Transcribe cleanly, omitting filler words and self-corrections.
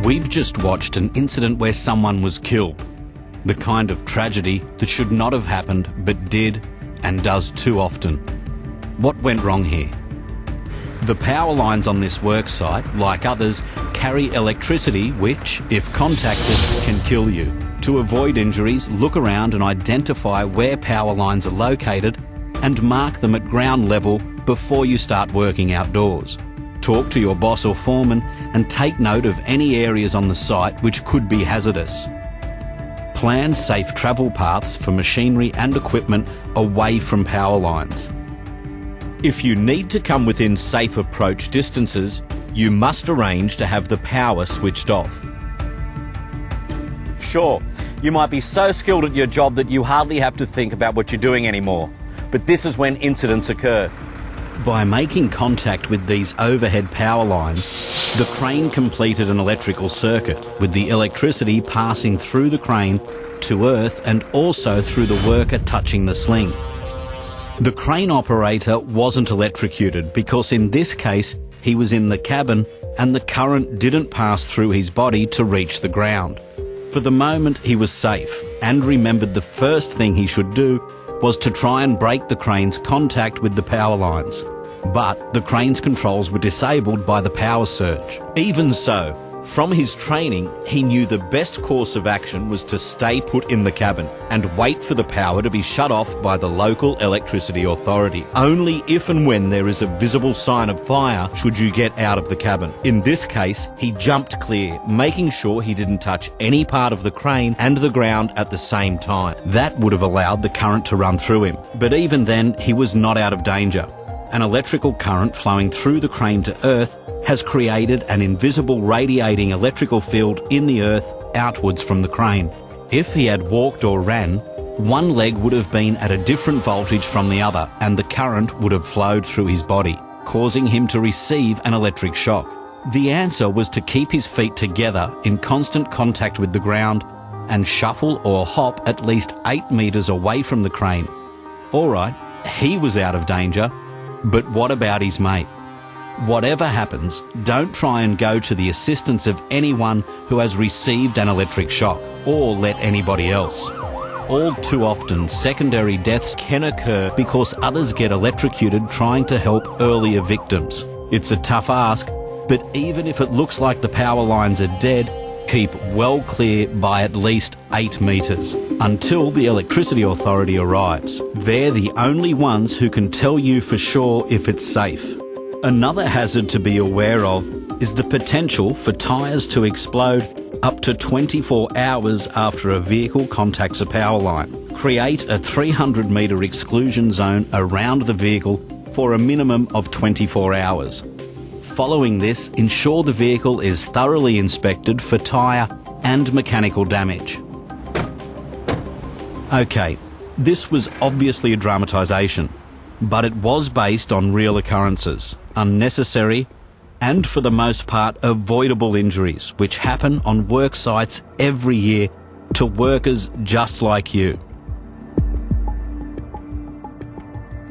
We've just watched an incident where someone was killed. The kind of tragedy that should not have happened but did and does too often. What went wrong here? The power lines on this work site, like others, carry electricity which, if contacted, can kill you. To avoid injuries, look around and identify where power lines are located and mark them at ground level before you start working outdoors. Talk to your boss or foreman and take note of any areas on the site which could be hazardous. Plan safe travel paths for machinery and equipment away from power lines. If you need to come within safe approach distances, you must arrange to have the power switched off. Sure, you might be so skilled at your job that you hardly have to think about what you're doing anymore. But this is when incidents occur. By making contact with these overhead power lines, the crane completed an electrical circuit, with the electricity passing through the crane to earth and also through the worker touching the sling. The crane operator wasn't electrocuted because in this case he was in the cabin and the current didn't pass through his body to reach the ground. For the moment he was safe and remembered the first thing he should do was to try and break the crane's contact with the power lines. But the crane's controls were disabled by the power surge. Even so, from his training, he knew the best course of action was to stay put in the cabin and wait for the power to be shut off by the local electricity authority. Only if and when there is a visible sign of fire should you get out of the cabin. In this case, he jumped clear, making sure he didn't touch any part of the crane and the ground at the same time. That would have allowed the current to run through him. But even then, he was not out of danger. An electrical current flowing through the crane to earth has created an invisible radiating electrical field in the earth outwards from the crane. If he had walked or ran, one leg would have been at a different voltage from the other and the current would have flowed through his body, causing him to receive an electric shock. The answer was to keep his feet together in constant contact with the ground and shuffle or hop at least 8 metres away from the crane. All right, he was out of danger, but what about his mate? Whatever happens, don't try and go to the assistance of anyone who has received an electric shock, or let anybody else. All too often, secondary deaths can occur because others get electrocuted trying to help earlier victims. It's a tough ask, but even if it looks like the power lines are dead, keep well clear by at least 8 metres until the electricity authority arrives. They're the only ones who can tell you for sure if it's safe. Another hazard to be aware of is the potential for tyres to explode up to 24 hours after a vehicle contacts a power line. Create a 300 metre exclusion zone around the vehicle for a minimum of 24 hours. Following this, ensure the vehicle is thoroughly inspected for tyre and mechanical damage. Okay, this was obviously a dramatisation, but it was based on real occurrences, unnecessary and for the most part avoidable injuries which happen on work sites every year to workers just like you.